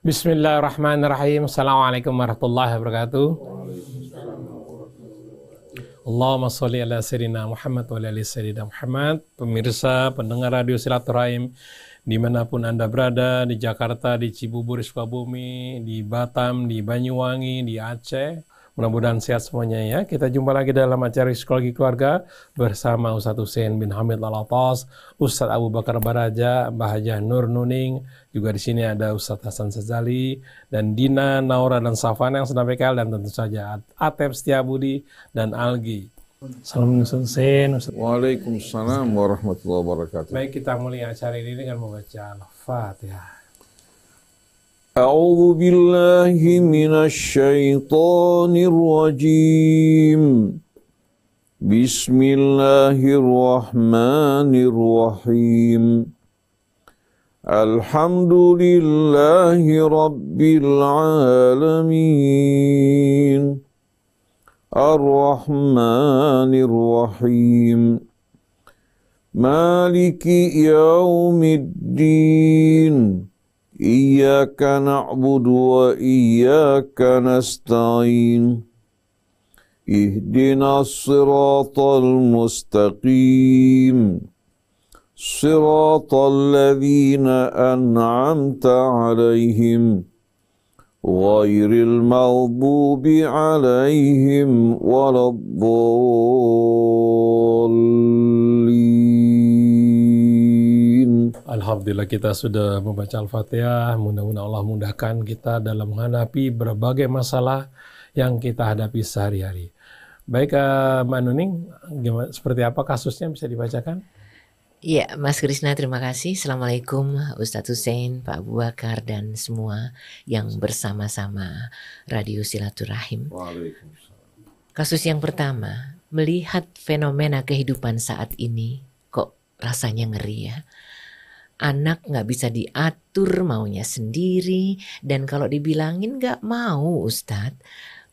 Bismillahirrahmanirrahim. Assalamualaikum warahmatullahi wabarakatuh. Allahumma sholli ala sayyidina Muhammad wa ala ali sayyidina Muhammad. Pemirsa, pendengar radio Silaturahim dimanapun Anda berada, di Jakarta, di Cibubur, Sukabumi, di Batam, di Banyuwangi, di Aceh. Mudah-mudahan sehat semuanya ya. Kita jumpa lagi dalam acara Psikologi Keluarga bersama Ustadz Hussein bin Hamid Al-Atas, Ustadz Abu Bakar Baraja, Mbah Hajah Nur Nuning. Juga di sini ada Ustadz Hasan Sazali dan Dina, Naura dan Safana yang sedang PKL, dan tentu saja Atep Setiabudi dan Algi. Assalamualaikum Hussein. Waalaikumsalam warahmatullahi wabarakatuh. Baik, kita mulai acara ini dengan membaca Al-Fatihah. A'udzu billahi minasy syaithanir rajim. Bismillahirrahmanirrahim. Alhamdulillahi rabbil alamin. Ar-Rahmanir Rahim. Maliki yaumiddin. Iyyaka na'budu wa iyyaka nasta'in. Ihdinas siratal mustaqim. Siratal ladzina an'amta 'alaihim ghairil maghdubi 'alaihim waladdallin. Alhamdulillah, kita sudah membaca Al-Fatihah. Mudah-mudahan Allah mudahkan kita dalam menghadapi berbagai masalah yang kita hadapi sehari-hari. Baik, Mbak Nuning, seperti apa kasusnya, bisa dibacakan? Iya, Mas Krisna, terima kasih. Assalamualaikum Ustadz Hussein, Pak Abu Bakar, dan semua yang bersama-sama Radio Silaturahim. Kasus yang pertama, melihat fenomena kehidupan saat ini, kok rasanya ngeri ya. Anak gak bisa diatur, maunya sendiri, dan kalau dibilangin gak mau Ustadz.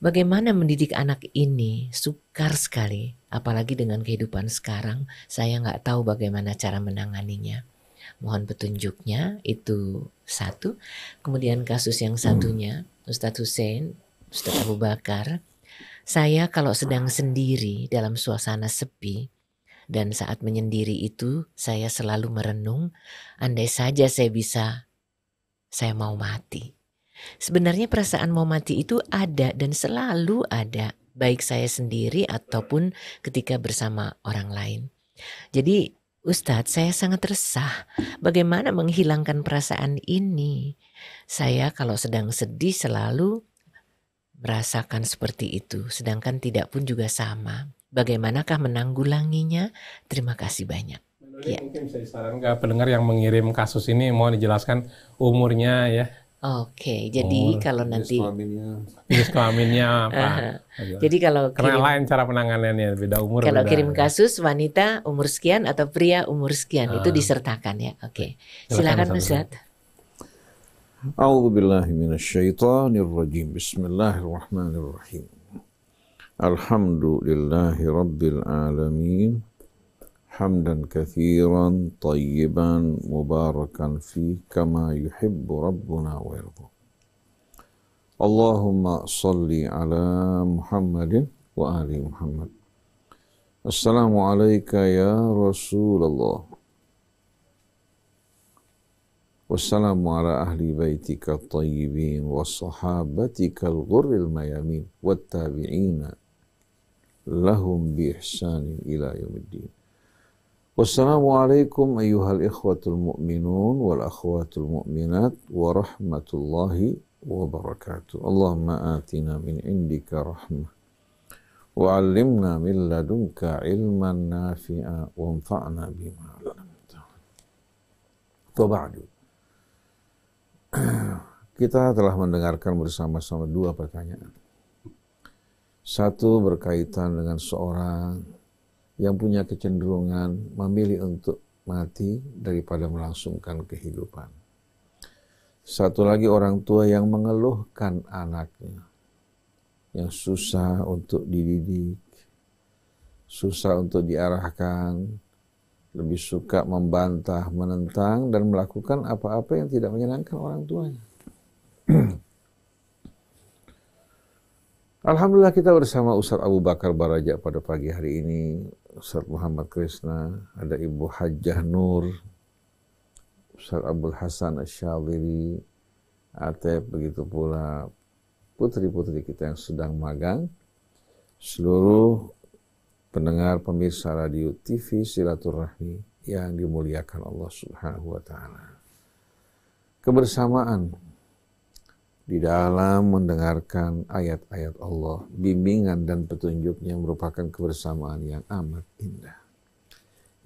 Bagaimana mendidik anak ini? Sukar sekali, apalagi dengan kehidupan sekarang. Saya gak tahu bagaimana cara menanganinya. Mohon petunjuknya, itu satu. Kemudian kasus yang satunya, Ustadz Hussein, Ustadz Abu Bakar. Saya kalau sedang sendiri dalam suasana sepi, dan saat menyendiri itu saya selalu merenung, andai saja saya bisa, saya mau mati. Sebenarnya perasaan mau mati itu ada dan selalu ada, baik saya sendiri ataupun ketika bersama orang lain. Jadi Ustadz, saya sangat resah bagaimana menghilangkan perasaan ini. Saya kalau sedang sedih selalu merasakan seperti itu, sedangkan tidak pun juga sama. Bagaimanakah menanggulanginya? Terima kasih banyak. Ya. Mungkin bisa disarankan ke pendengar yang mengirim kasus ini, mohon dijelaskan umurnya ya. Oke, jadi kalau nanti jenis kelaminnya apa? Jadi kalau karena lain cara penanganannya, beda umur. Kalau beda, kirim kasus wanita umur sekian atau pria umur sekian itu disertakan ya. Oke. Silakan Ustaz. A'udzu billahi minasyaitonir rajim. Bismillahirrahmanirrahim. Alhamdulillahi rabbil alamin. Hamdan katsiran tayyiban mubarakan fi kama yuhibbu rabbuna wa yarda. Allahumma salli ala Muhammadin wa ali Muhammad. Assalamu alayka ya Rasulullah. Wassalamu ala ahli baitika at-tayyibin wa sahabatika al-ghurril mayamin wa tabi'ina lahum bi ihsanin ila yaumiddin. Wassalamualaikum ayyuhal ikhwatul mu'minun wal akhwatul mu'minat wa rahmatullahi wa barakatuh. Allahumma atina min indika rahmah wa 'allimna min ladunka ilman nafi'a wa anfa'na bima 'allamtana. Wa ba'du. Kita telah mendengarkan bersama-sama dua pertanyaan. Satu berkaitan dengan seorang yang punya kecenderungan memilih untuk mati daripada melangsungkan kehidupan. Satu lagi orang tua yang mengeluhkan anaknya, yang susah untuk dididik, susah untuk diarahkan, lebih suka membantah, menentang, dan melakukan apa-apa yang tidak menyenangkan orang tuanya. Alhamdulillah kita bersama Ustaz Abu Bakar Baraja pada pagi hari ini, Ustaz Muhammad Krisna, ada Ibu Hajjah Nur, Ustaz Abdul Hasan Asyadili, Atep, begitu pula putri-putri kita yang sedang magang, seluruh pendengar pemirsa radio TV Silaturahmi yang dimuliakan Allah Subhanahu wa Ta'ala. Kebersamaan di dalam mendengarkan ayat-ayat Allah, bimbingan dan petunjuknya merupakan kebersamaan yang amat indah,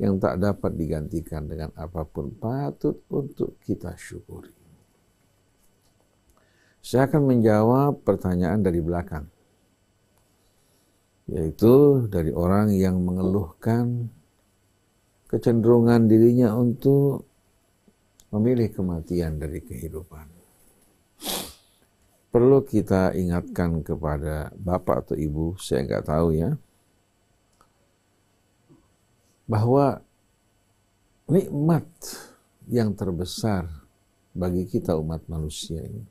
yang tak dapat digantikan dengan apapun, patut untuk kita syukuri. Saya akan menjawab pertanyaan dari belakang, yaitu dari orang yang mengeluhkan kecenderungan dirinya untuk memilih kematian dari kehidupan. Perlu kita ingatkan kepada bapak atau ibu, saya nggak tahu ya, bahwa nikmat yang terbesar bagi kita umat manusia ini,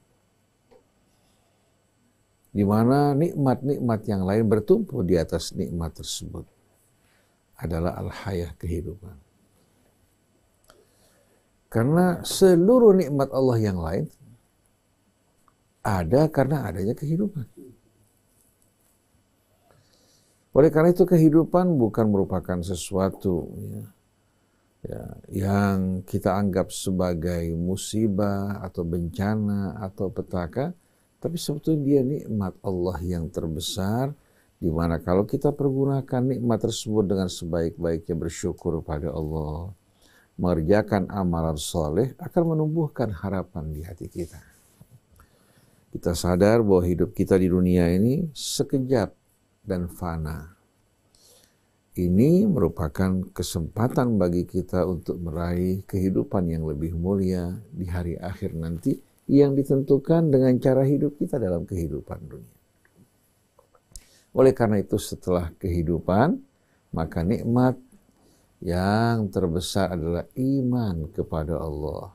di mana nikmat-nikmat yang lain bertumpu di atas nikmat tersebut, adalah al-hayah, kehidupan. Karena seluruh nikmat Allah yang lain ada karena adanya kehidupan. Oleh karena itu kehidupan bukan merupakan sesuatu yang kita anggap sebagai musibah atau bencana atau petaka, tapi sebetulnya dia nikmat Allah yang terbesar, di mana kalau kita pergunakan nikmat tersebut dengan sebaik-baiknya, bersyukur pada Allah, mengerjakan amalan soleh, akan menumbuhkan harapan di hati kita. Kita sadar bahwa hidup kita di dunia ini sekejap dan fana. Ini merupakan kesempatan bagi kita untuk meraih kehidupan yang lebih mulia di hari akhir nanti, yang ditentukan dengan cara hidup kita dalam kehidupan dunia. Oleh karena itu, setelah kehidupan, maka nikmat yang terbesar adalah iman kepada Allah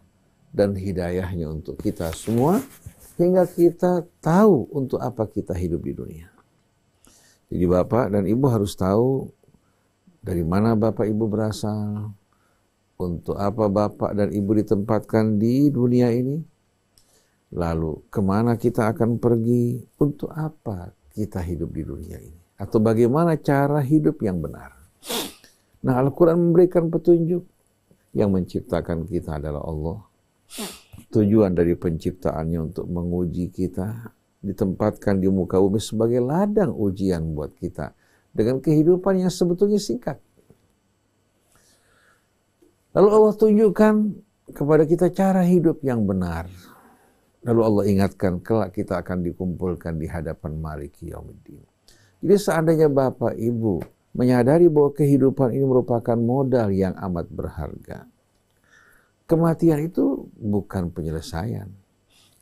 dan hidayahnya untuk kita semua, hingga kita tahu untuk apa kita hidup di dunia. Jadi bapak dan ibu harus tahu dari mana bapak ibu berasal, untuk apa bapak dan ibu ditempatkan di dunia ini, lalu kemana kita akan pergi, untuk apa kita hidup di dunia ini, atau bagaimana cara hidup yang benar. Nah, Al-Quran memberikan petunjuk. Yang menciptakan kita adalah Allah. Tujuan dari penciptaannya untuk menguji kita, ditempatkan di muka bumi sebagai ladang ujian buat kita, dengan kehidupan yang sebetulnya singkat. Lalu Allah tunjukkan kepada kita cara hidup yang benar. Lalu Allah ingatkan, kelak kita akan dikumpulkan di hadapan Maliki Yaumiddin. Jadi seandainya bapak ibu menyadari bahwa kehidupan ini merupakan modal yang amat berharga, kematian itu bukan penyelesaian.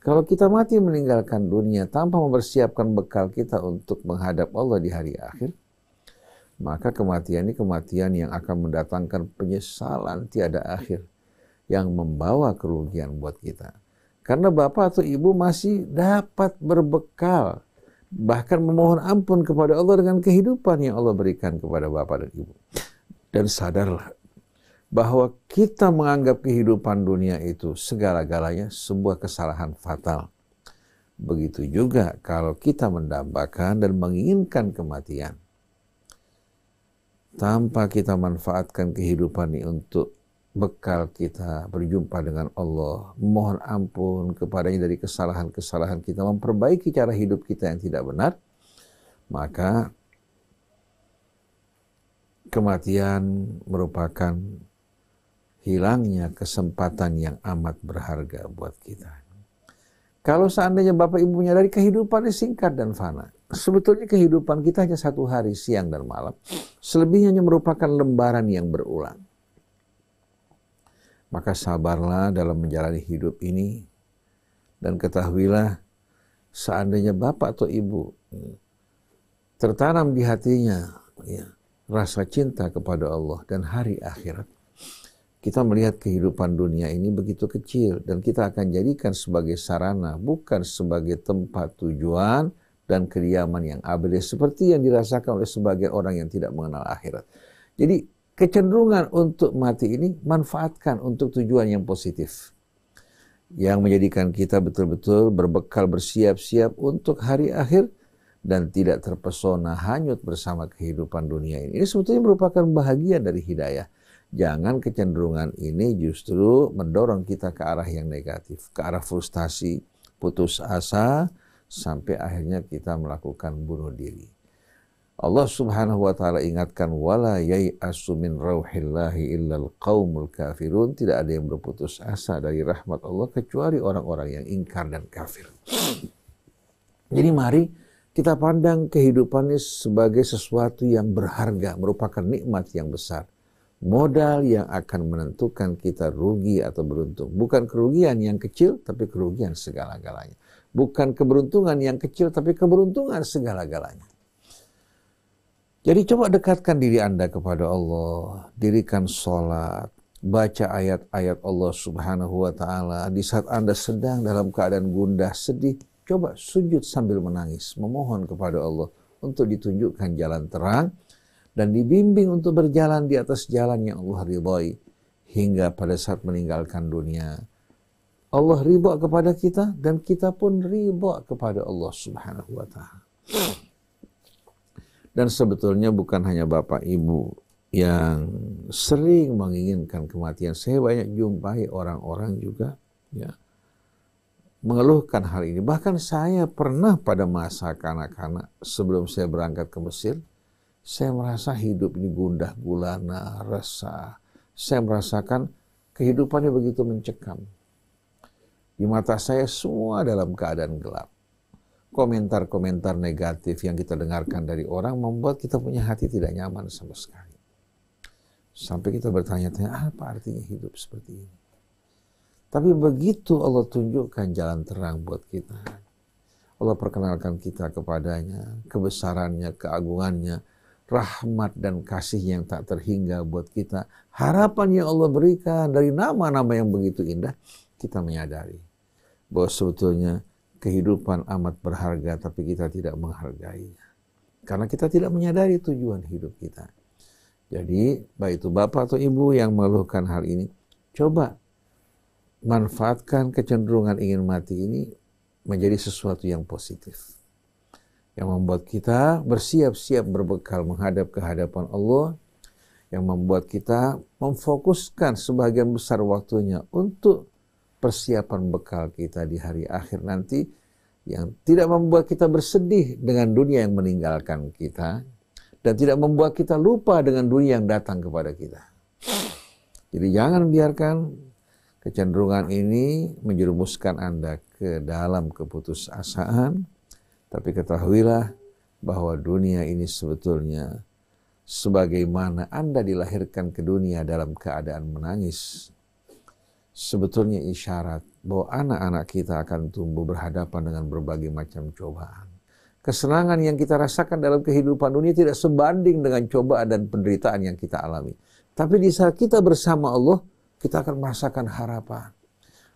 Kalau kita mati meninggalkan dunia tanpa mempersiapkan bekal kita untuk menghadap Allah di hari akhir, maka kematian ini kematian yang akan mendatangkan penyesalan tiada akhir, yang membawa kerugian buat kita. Karena bapak atau ibu masih dapat berbekal, bahkan memohon ampun kepada Allah dengan kehidupan yang Allah berikan kepada bapak dan ibu. Dan sadarlah bahwa kita menganggap kehidupan dunia itu segala-galanya sebuah kesalahan fatal. Begitu juga kalau kita mendambakan dan menginginkan kematian, tanpa kita manfaatkan kehidupan ini untuk bekal kita berjumpa dengan Allah, mohon ampun kepadanya dari kesalahan-kesalahan kita, memperbaiki cara hidup kita yang tidak benar, maka kematian merupakan hilangnya kesempatan yang amat berharga buat kita. Kalau seandainya bapak ibu menyadari kehidupan ini singkat dan fana, sebetulnya kehidupan kita hanya satu hari, siang dan malam, selebihnya hanya merupakan lembaran yang berulang. Maka sabarlah dalam menjalani hidup ini, dan ketahuilah seandainya bapak atau ibu tertanam di hatinya rasa cinta kepada Allah dan hari akhirat, kita melihat kehidupan dunia ini begitu kecil dan kita akan jadikan sebagai sarana, bukan sebagai tempat tujuan dan kediaman yang abadi seperti yang dirasakan oleh sebagian orang yang tidak mengenal akhirat. Jadi kecenderungan untuk mati ini manfaatkan untuk tujuan yang positif, yang menjadikan kita betul-betul berbekal bersiap-siap untuk hari akhir dan tidak terpesona hanyut bersama kehidupan dunia ini. Ini sebetulnya merupakan bahagian dari hidayah. Jangan kecenderungan ini justru mendorong kita ke arah yang negatif, ke arah frustasi, putus asa, sampai akhirnya kita melakukan bunuh diri. Allah Subhanahu wa taala ingatkan, wala yai'asu min rauhillahi illal qaumul kafirun. Tidak ada yang berputus asa dari rahmat Allah kecuali orang-orang yang ingkar dan kafir. Jadi mari kita pandang kehidupan ini sebagai sesuatu yang berharga, merupakan nikmat yang besar. Modal yang akan menentukan kita rugi atau beruntung. Bukan kerugian yang kecil, tapi kerugian segala-galanya. Bukan keberuntungan yang kecil, tapi keberuntungan segala-galanya. Jadi coba dekatkan diri Anda kepada Allah. Dirikan sholat. Baca ayat-ayat Allah Subhanahu wa ta'ala. Di saat Anda sedang dalam keadaan gundah, sedih, coba sujud sambil menangis. Memohon kepada Allah untuk ditunjukkan jalan terang. Dan dibimbing untuk berjalan di atas jalan yang Allah ridhai hingga pada saat meninggalkan dunia. Allah ridha kepada kita dan kita pun ridha kepada Allah Subhanahu wa taala. Dan sebetulnya bukan hanya Bapak Ibu yang sering menginginkan kematian. Saya banyak jumpai orang-orang juga ya mengeluhkan hal ini. Bahkan saya pernah pada masa kanak-kanak sebelum saya berangkat ke Mesir, saya merasa hidup ini gundah gulana, resah. Saya merasakan kehidupannya begitu mencekam. Di mata saya semua dalam keadaan gelap. Komentar-komentar negatif yang kita dengarkan dari orang membuat kita punya hati tidak nyaman sama sekali. Sampai kita bertanya-tanya, apa artinya hidup seperti ini? Tapi begitu Allah tunjukkan jalan terang buat kita, Allah perkenalkan kita kepadanya, kebesarannya, keagungannya, rahmat dan kasih yang tak terhingga buat kita, harapan yang Allah berikan dari nama-nama yang begitu indah, kita menyadari bahwa sebetulnya kehidupan amat berharga, tapi kita tidak menghargainya. Karena kita tidak menyadari tujuan hidup kita. Jadi, baik itu Bapak atau Ibu yang mengeluhkan hal ini, coba manfaatkan kecenderungan ingin mati ini menjadi sesuatu yang positif. Yang membuat kita bersiap-siap berbekal menghadap ke hadapan Allah, yang membuat kita memfokuskan sebagian besar waktunya untuk persiapan bekal kita di hari akhir nanti, yang tidak membuat kita bersedih dengan dunia yang meninggalkan kita, dan tidak membuat kita lupa dengan dunia yang datang kepada kita. Jadi jangan biarkan kecenderungan ini menjerumuskan Anda ke dalam keputusasaan, tapi ketahuilah bahwa dunia ini sebetulnya sebagaimana Anda dilahirkan ke dunia dalam keadaan menangis, sebetulnya isyarat bahwa anak-anak kita akan tumbuh berhadapan dengan berbagai macam cobaan. Kesenangan yang kita rasakan dalam kehidupan dunia tidak sebanding dengan cobaan dan penderitaan yang kita alami. Tapi di saat kita bersama Allah, kita akan merasakan harapan.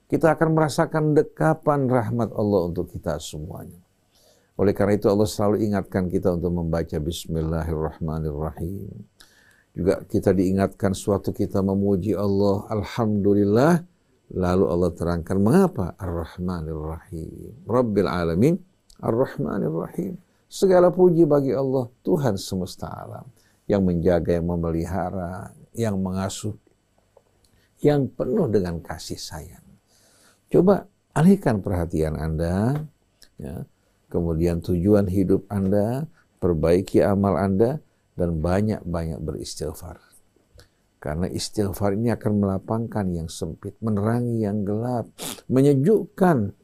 Kita akan merasakan dekapan rahmat Allah untuk kita semuanya. Oleh karena itu Allah selalu ingatkan kita untuk membaca Bismillahirrahmanirrahim. Juga kita diingatkan suatu kita memuji Allah, Alhamdulillah. Lalu Allah terangkan mengapa? Ar-Rahmanir-Rahim. Rabbil Alamin, Ar-Rahmanir-Rahim. Segala puji bagi Allah, Tuhan semesta alam. Yang menjaga, yang memelihara, yang mengasuh, yang penuh dengan kasih sayang. Coba alihkan perhatian Anda, ya. Kemudian tujuan hidup Anda, perbaiki amal Anda, dan banyak-banyak beristighfar. Karena istighfar ini akan melapangkan yang sempit, menerangi yang gelap, menyejukkan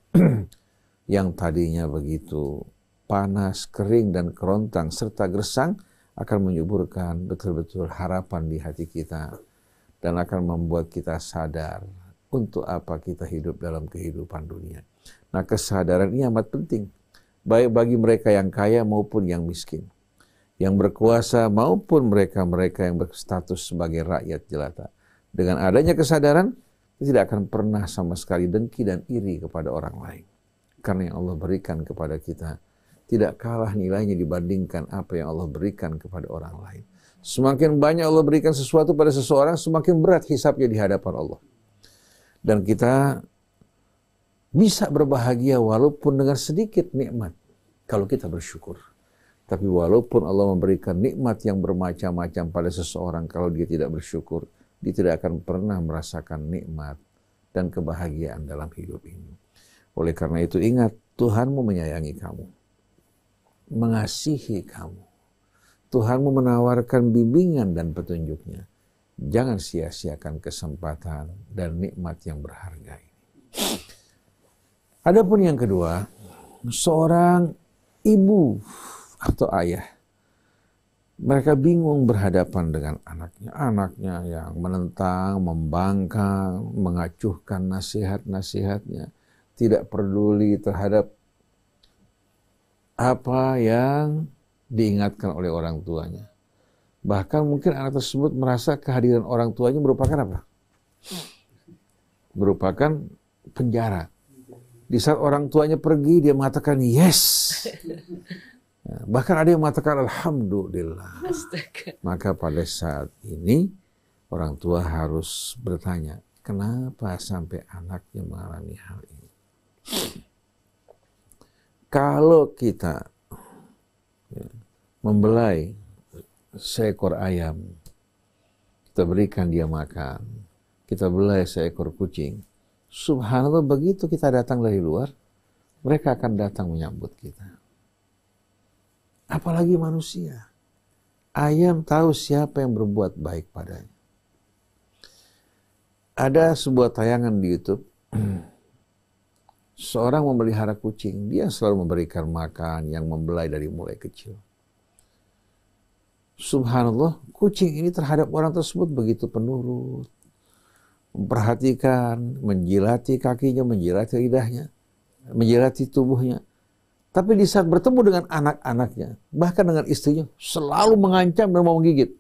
yang tadinya begitu panas, kering, dan kerontang, serta gersang, akan menyuburkan betul-betul harapan di hati kita, dan akan membuat kita sadar untuk apa kita hidup dalam kehidupan dunia. Nah, kesadaran ini amat penting, baik bagi mereka yang kaya maupun yang miskin, yang berkuasa maupun mereka-mereka yang berstatus sebagai rakyat jelata. Dengan adanya kesadaran, kita tidak akan pernah sama sekali dengki dan iri kepada orang lain. Karena yang Allah berikan kepada kita tidak kalah nilainya dibandingkan apa yang Allah berikan kepada orang lain. Semakin banyak Allah berikan sesuatu pada seseorang, semakin berat hisabnya di hadapan Allah. Dan kita bisa berbahagia walaupun dengan sedikit nikmat kalau kita bersyukur. Tapi walaupun Allah memberikan nikmat yang bermacam-macam pada seseorang, kalau dia tidak bersyukur, dia tidak akan pernah merasakan nikmat dan kebahagiaan dalam hidup ini. Oleh karena itu ingat, Tuhanmu menyayangi kamu, mengasihi kamu. Tuhanmu menawarkan bimbingan dan petunjuknya. Jangan sia-siakan kesempatan dan nikmat yang berharga ini. Adapun yang kedua, seorang ibu atau ayah, mereka bingung berhadapan dengan anaknya. Anaknya yang menentang, membangkang, mengacuhkan nasihat-nasihatnya, tidak peduli terhadap apa yang diingatkan oleh orang tuanya. Bahkan mungkin anak tersebut merasa kehadiran orang tuanya merupakan apa? Merupakan penjara. Di saat orang tuanya pergi, dia mengatakan yes. Bahkan ada yang mengatakan alhamdulillah. Maka pada saat ini, orang tua harus bertanya, kenapa sampai anaknya mengalami hal ini? Kalau kita membelai seekor ayam, kita berikan dia makan, kita belai seekor kucing, subhanallah, begitu kita datang dari luar, mereka akan datang menyambut kita. Apalagi manusia. Ayam tahu siapa yang berbuat baik padanya. Ada sebuah tayangan di YouTube, seorang memelihara kucing, dia selalu memberikan makan yang membelai dari mulai kecil. Subhanallah, kucing ini terhadap orang tersebut begitu penurut, memperhatikan, menjilati kakinya, menjilati lidahnya, menjilati tubuhnya. Tapi di saat bertemu dengan anak-anaknya, bahkan dengan istrinya, selalu mengancam dan mau menggigit.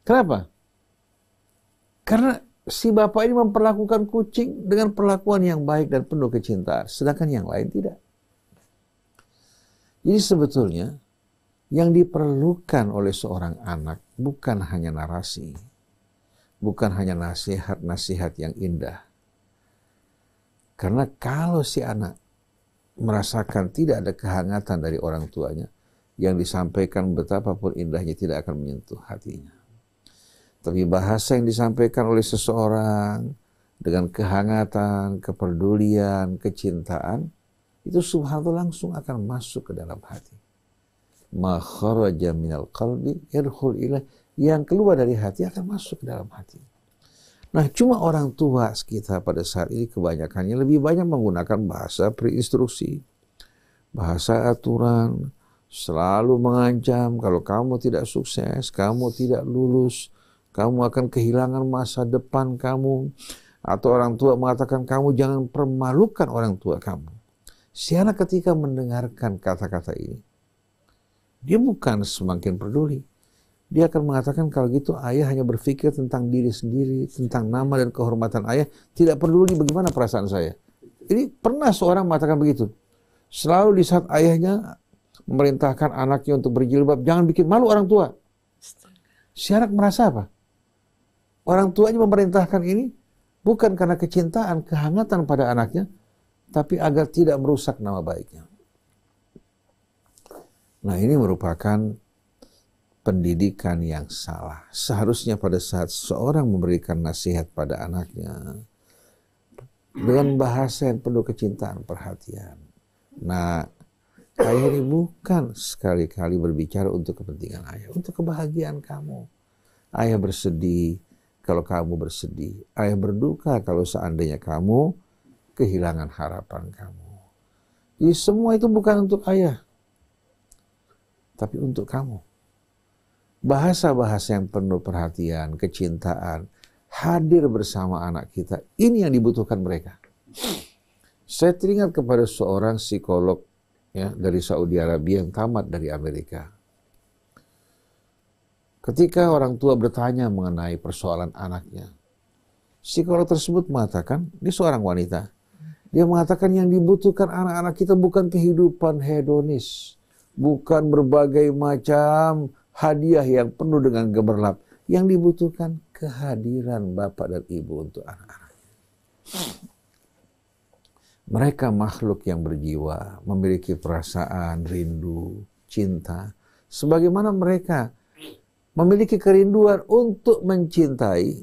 Kenapa? Karena si bapak ini memperlakukan kucing dengan perlakuan yang baik dan penuh kecintaan, sedangkan yang lain tidak. Jadi sebetulnya yang diperlukan oleh seorang anak bukan hanya narasi, bukan hanya nasihat-nasihat yang indah. Karena kalau si anak merasakan tidak ada kehangatan dari orang tuanya, yang disampaikan betapapun indahnya tidak akan menyentuh hatinya. Tapi bahasa yang disampaikan oleh seseorang dengan kehangatan, kepedulian, kecintaan, itu subhanallah langsung akan masuk ke dalam hati. Ma kharaja minal qalbi yadkhul ilaih, yang keluar dari hati akan masuk ke dalam hati. Nah, cuma orang tua kita pada saat ini kebanyakannya lebih banyak menggunakan bahasa preinstruksi, bahasa aturan, selalu mengancam kalau kamu tidak sukses, kamu tidak lulus, kamu akan kehilangan masa depan kamu. Atau orang tua mengatakan kamu jangan permalukan orang tua kamu. Si anak ketika mendengarkan kata-kata ini, dia bukan semakin peduli. Dia akan mengatakan kalau gitu ayah hanya berpikir tentang diri sendiri, tentang nama dan kehormatan ayah, tidak peduli bagaimana perasaan saya. Jadi pernah seorang mengatakan begitu. Selalu di saat ayahnya memerintahkan anaknya untuk berjilbab, jangan bikin malu orang tua. Si anak merasa apa? Orang tuanya memerintahkan ini bukan karena kecintaan, kehangatan pada anaknya, tapi agar tidak merusak nama baiknya. Nah, ini merupakan pendidikan yang salah. Seharusnya pada saat seorang memberikan nasihat pada anaknya dengan bahasa yang penuh kecintaan, perhatian. Nah, ayah ini bukan sekali-kali berbicara untuk kepentingan ayah, untuk kebahagiaan kamu. Ayah bersedih kalau kamu bersedih. Ayah berduka kalau seandainya kamu kehilangan harapan kamu. Jadi semua itu bukan untuk ayah, tapi untuk kamu. Bahasa-bahasa yang penuh perhatian, kecintaan, hadir bersama anak kita. Ini yang dibutuhkan mereka. Saya teringat kepada seorang psikolog dari Saudi Arabia yang tamat dari Amerika. Ketika orang tua bertanya mengenai persoalan anaknya, psikolog tersebut mengatakan, dia seorang wanita, dia mengatakan yang dibutuhkan anak-anak kita bukan kehidupan hedonis, bukan berbagai macam hadiah yang penuh dengan gemerlap. Yang dibutuhkan kehadiran bapak dan ibu untuk anak-anak. Mereka makhluk yang berjiwa, memiliki perasaan, rindu, cinta. Sebagaimana mereka memiliki kerinduan untuk mencintai,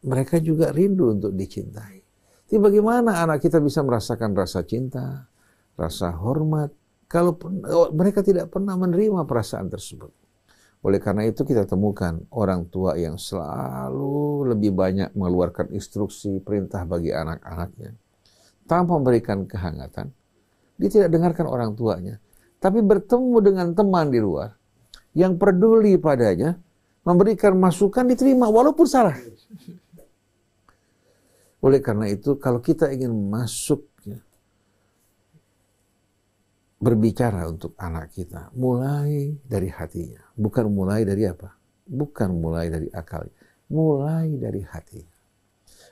mereka juga rindu untuk dicintai. Jadi bagaimana anak kita bisa merasakan rasa cinta, rasa hormat, kalau mereka tidak pernah menerima perasaan tersebut. Oleh karena itu kita temukan orang tua yang selalu lebih banyak mengeluarkan instruksi, perintah bagi anak-anaknya. Tanpa memberikan kehangatan, dia tidak dengarkan orang tuanya. Tapi bertemu dengan teman di luar, yang peduli padanya, memberikan masukan diterima walaupun salah. Oleh karena itu kalau kita ingin masuk berbicara untuk anak kita, mulai dari hatinya. Bukan mulai dari apa? Bukan mulai dari akal. Mulai dari hatinya.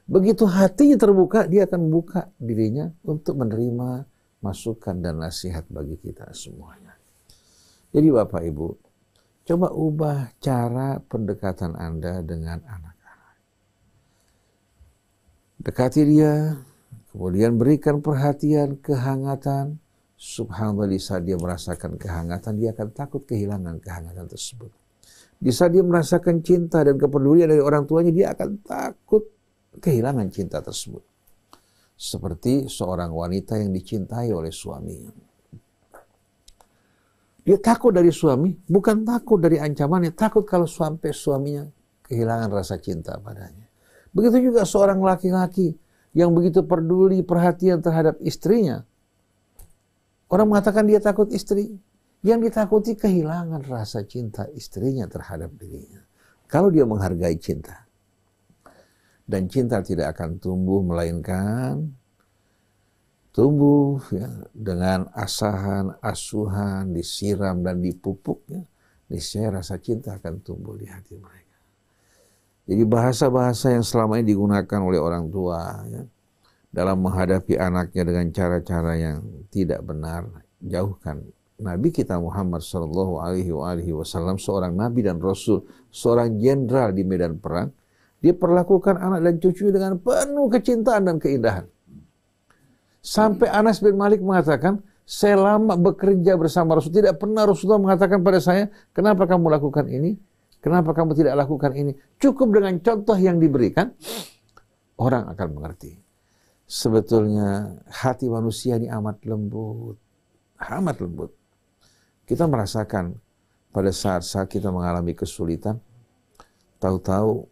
Begitu hatinya terbuka, dia akan buka dirinya untuk menerima masukan dan nasihat bagi kita semuanya. Jadi Bapak Ibu, coba ubah cara pendekatan Anda dengan anak-anak. Dekati dia, kemudian berikan perhatian, kehangatan. Subhanallah, di saat dia merasakan kehangatan, dia akan takut kehilangan kehangatan tersebut. Di saat dia merasakan cinta dan kepedulian dari orang tuanya, dia akan takut kehilangan cinta tersebut. Seperti seorang wanita yang dicintai oleh suaminya. Dia takut dari suami, bukan takut dari ancamannya, takut kalau sampai suaminya kehilangan rasa cinta padanya. Begitu juga seorang laki-laki yang begitu peduli perhatian terhadap istrinya. Orang mengatakan dia takut istri. Yang ditakuti kehilangan rasa cinta istrinya terhadap dirinya. Kalau dia menghargai cinta. Dan cinta tidak akan tumbuh, melainkan tumbuh ya, dengan asahan, asuhan, disiram dan dipupuk. Ya. Niscaya rasa cinta akan tumbuh di hati mereka. Jadi bahasa-bahasa yang selama ini digunakan oleh orang tua ya, dalam menghadapi anaknya dengan cara-cara yang tidak benar, jauhkan. Nabi kita Muhammad Sallallahu Alaihi Wasallam, seorang nabi dan rasul, seorang jenderal di medan perang, dia perlakukan anak dan cucu dengan penuh kecintaan dan keindahan. Sampai Anas bin Malik mengatakan, saya lama bekerja bersama Rasul, tidak pernah Rasulullah mengatakan pada saya, kenapa kamu lakukan ini? Kenapa kamu tidak lakukan ini? Cukup dengan contoh yang diberikan, orang akan mengerti. Sebetulnya hati manusia ini amat lembut. Amat lembut. Kita merasakan pada saat-saat kita mengalami kesulitan, tahu-tahu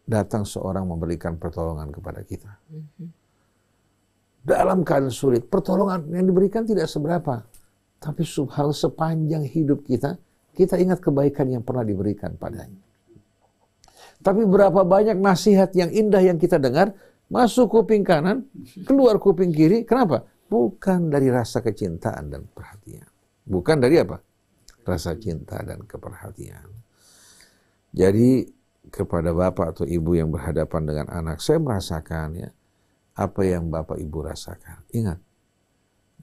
datang seorang memberikan pertolongan kepada kita. Dalam keadaan sulit, pertolongan yang diberikan tidak seberapa. Tapi subhanallah sepanjang hidup kita, kita ingat kebaikan yang pernah diberikan padanya. Tapi berapa banyak nasihat yang indah yang kita dengar, masuk kuping kanan, keluar kuping kiri. Kenapa? Bukan dari rasa kecintaan dan perhatian. Bukan dari apa? Rasa cinta dan keperhatian. Jadi kepada bapak atau ibu yang berhadapan dengan anak, saya merasakan ya apa yang bapak ibu rasakan. Ingat,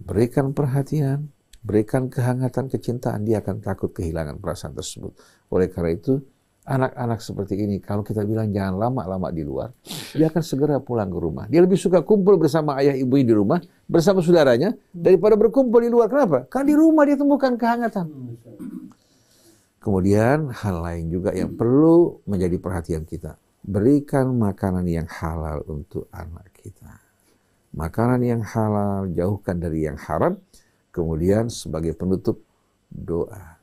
berikan perhatian, berikan kehangatan, kecintaan, dia akan takut kehilangan perasaan tersebut. Oleh karena itu, anak-anak seperti ini, kalau kita bilang jangan lama-lama di luar, dia akan segera pulang ke rumah. Dia lebih suka kumpul bersama ayah ibu di rumah, bersama saudaranya, daripada berkumpul di luar. Kenapa? Karena di rumah dia temukan kehangatan. Kemudian hal lain juga yang perlu menjadi perhatian kita. Berikan makanan yang halal untuk anak kita. Makanan yang halal, jauhkan dari yang haram. Kemudian sebagai penutup, doa.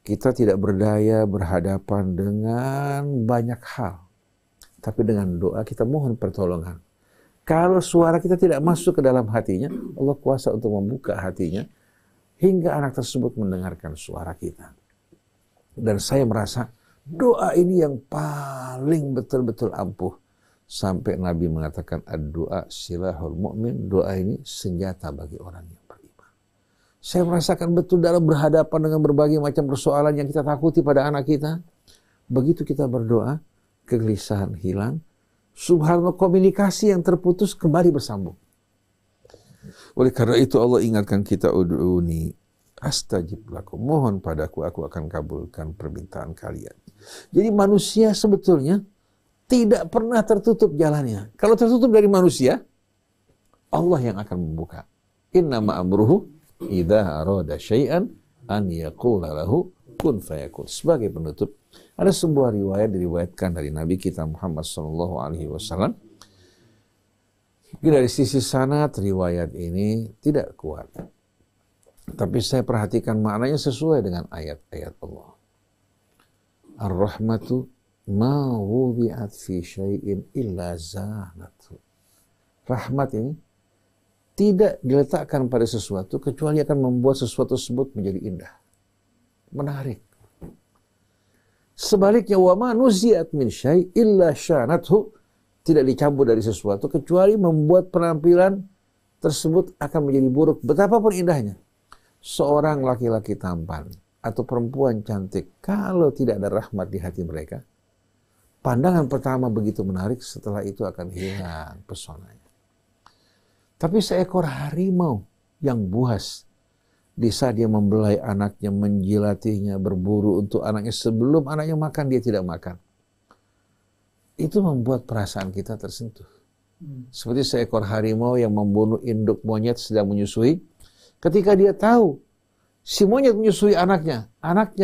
Kita tidak berdaya berhadapan dengan banyak hal. Tapi dengan doa kita mohon pertolongan. Kalau suara kita tidak masuk ke dalam hatinya, Allah kuasa untuk membuka hatinya hingga anak tersebut mendengarkan suara kita. Dan saya merasa doa ini yang paling betul-betul ampuh. Sampai Nabi mengatakan ad-doa silahul mu'min. Doa ini senjata bagi orang yang beriman. Saya merasakan betul dalam berhadapan dengan berbagai macam persoalan yang kita takuti pada anak kita. Begitu kita berdoa, kegelisahan hilang. Subhanallah, komunikasi yang terputus kembali bersambung. Oleh karena itu Allah ingatkan kita, ud'uni astajib lakum, mohon padaku, aku akan kabulkan permintaan kalian. Jadi manusia sebetulnya tidak pernah tertutup jalannya. Kalau tertutup dari manusia, Allah yang akan membuka. Innama amruhu idza arada syai'an an yaqula lahu kun fayakun. Sebagai penutup, ada sebuah riwayat diriwayatkan dari Nabi kita Muhammad SAW. Dari sisi sanad riwayat ini tidak kuat, tapi saya perhatikan maknanya sesuai dengan ayat-ayat Allah. Ar-rahmatu ma wudi'at fi syai'in illa zanatu. Rahmat ini tidak diletakkan pada sesuatu kecuali akan membuat sesuatu tersebut menjadi indah, menarik. Sebaliknya, wa ma nuzi'at min syai' illa syanathu, tidak dicabut dari sesuatu kecuali membuat penampilan tersebut akan menjadi buruk. Betapapun indahnya seorang laki-laki tampan atau perempuan cantik, kalau tidak ada rahmat di hati mereka, pandangan pertama begitu menarik, setelah itu akan hilang pesonanya. Tapi seekor harimau yang buas, di saat dia membelai anaknya, menjilatinya, berburu untuk anaknya, sebelum anaknya makan dia tidak makan. Itu membuat perasaan kita tersentuh. Seperti seekor harimau yang membunuh induk monyet sedang menyusui. Ketika dia tahu si monyet menyusui anaknya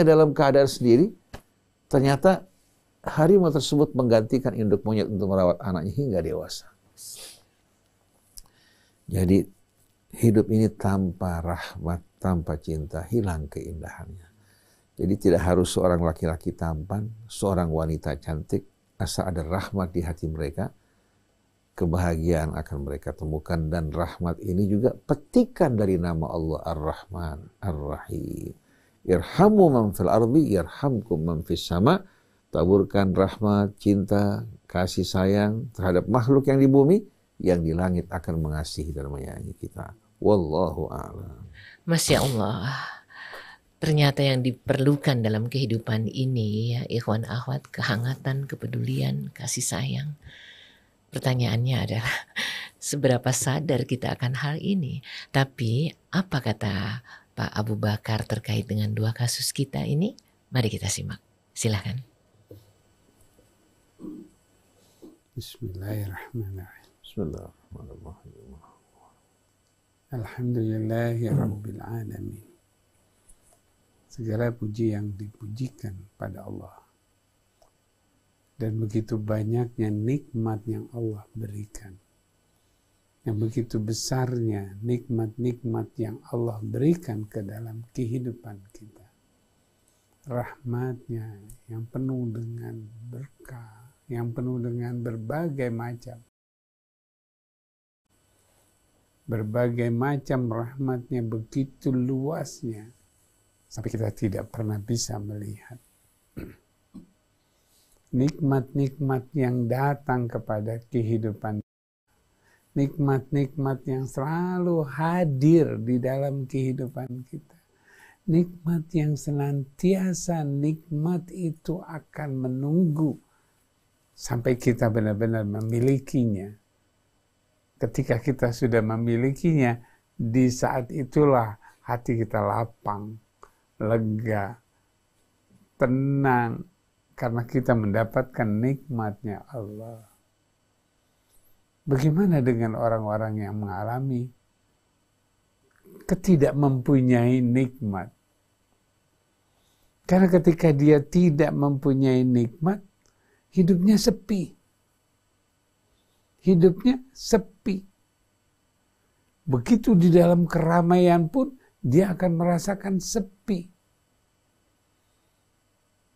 dalam keadaan sendiri, ternyata harimau tersebut menggantikan induk monyet untuk merawat anaknya hingga dewasa. Jadi hidup ini tanpa rahmat, tanpa cinta, hilang keindahannya. Jadi tidak harus seorang laki-laki tampan, seorang wanita cantik, asal ada rahmat di hati mereka, kebahagiaan akan mereka temukan. Dan rahmat ini juga petikan dari nama Allah Ar-Rahman Ar-Rahim. Irhamu man fil ardi yarhamkum man fis sama. Taburkan rahmat, cinta, kasih sayang terhadap makhluk yang di bumi, yang di langit akan mengasihi dan menyayangi kita. Wallahu a'lam. Masya Allah. Ternyata yang diperlukan dalam kehidupan ini, ya ikhwan akhwat, kehangatan, kepedulian, kasih sayang. Pertanyaannya adalah, seberapa sadar kita akan hal ini? Tapi apa kata Pak Abu Bakar terkait dengan dua kasus kita ini? Mari kita simak. Silakan. Bismillahirrahmanirrahim. Bismillahirrahmanirrahim. Alhamdulillahi Rabbil Alamin. Segala puji yang dipujikan pada Allah. Dan begitu banyaknya nikmat yang Allah berikan. Yang begitu besarnya nikmat-nikmat yang Allah berikan ke dalam kehidupan kita. Rahmatnya yang penuh dengan berkah, yang penuh dengan berbagai macam rahmatnya begitu luasnya sampai kita tidak pernah bisa melihat. Nikmat-nikmat yang datang kepada kehidupan, nikmat-nikmat yang selalu hadir di dalam kehidupan kita, nikmat yang senantiasa nikmat itu akan menunggu sampai kita benar-benar memilikinya. Ketika kita sudah memilikinya, di saat itulah hati kita lapang, lega, tenang, karena kita mendapatkan nikmatnya Allah. Bagaimana dengan orang-orang yang mengalami ketidakmempunyai nikmat? Karena ketika dia tidak mempunyai nikmat, hidupnya sepi. Hidupnya sepi. Begitu di dalam keramaian pun, dia akan merasakan sepi.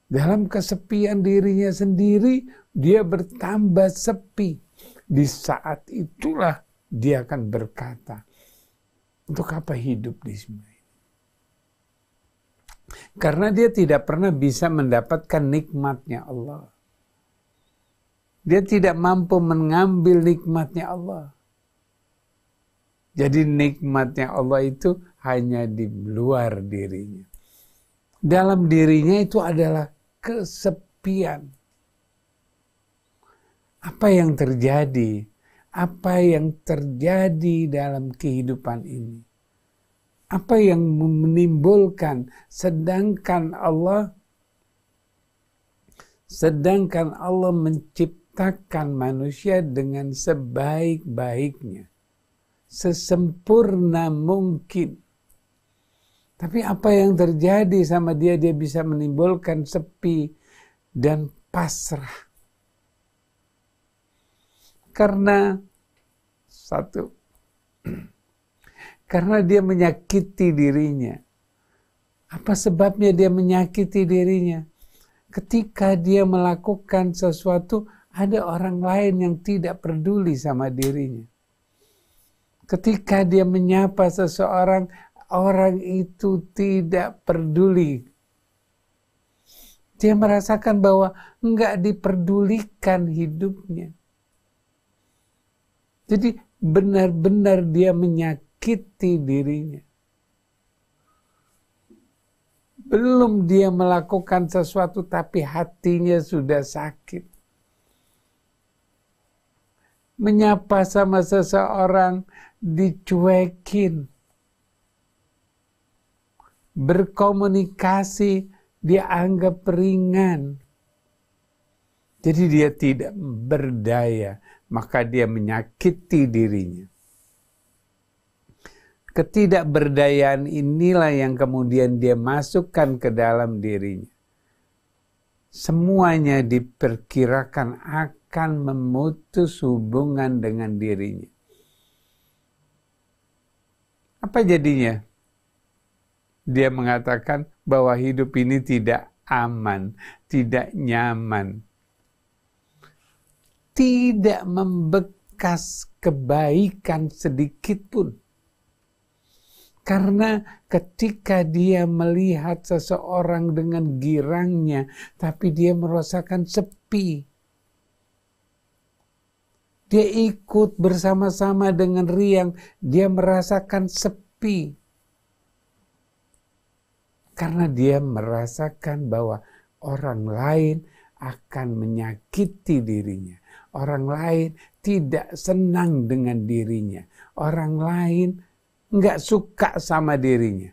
Dalam kesepian dirinya sendiri, dia bertambah sepi. Di saat itulah dia akan berkata, untuk apa hidup di sini? Karena dia tidak pernah bisa mendapatkan nikmatnya Allah. Dia tidak mampu mengambil nikmatnya Allah. Jadi nikmatnya Allah itu hanya di luar dirinya. Dalam dirinya itu adalah kesepian. Apa yang terjadi? Apa yang terjadi dalam kehidupan ini? Apa yang menimbulkan? Sedangkan Allah menciptakan manusia dengan sebaik-baiknya, sesempurna mungkin. Tapi apa yang terjadi sama dia? Dia bisa menimbulkan sepi dan pasrah. Karena karena dia menyakiti dirinya. Apa sebabnya dia menyakiti dirinya? Ketika dia melakukan sesuatu, ada orang lain yang tidak peduli sama dirinya. Ketika dia menyapa seseorang, orang itu tidak peduli. Dia merasakan bahwa enggak diperdulikan hidupnya. Jadi benar-benar dia menyakiti dirinya. Belum dia melakukan sesuatu tapi hatinya sudah sakit. Menyapa sama seseorang dicuekin. Berkomunikasi dia anggap ringan. Jadi dia tidak berdaya, maka dia menyakiti dirinya. Ketidakberdayaan inilah yang kemudian dia masukkan ke dalam dirinya. Semuanya diperkirakan akan memutus hubungan dengan dirinya. Apa jadinya? Dia mengatakan bahwa hidup ini tidak aman, tidak nyaman. Tidak membekas kebaikan sedikit pun. Karena ketika dia melihat seseorang dengan girangnya, tapi dia merasakan sepi. Dia ikut bersama-sama dengan riang, dia merasakan sepi. Karena dia merasakan bahwa orang lain akan menyakiti dirinya. Orang lain tidak senang dengan dirinya. Orang lain nggak suka sama dirinya.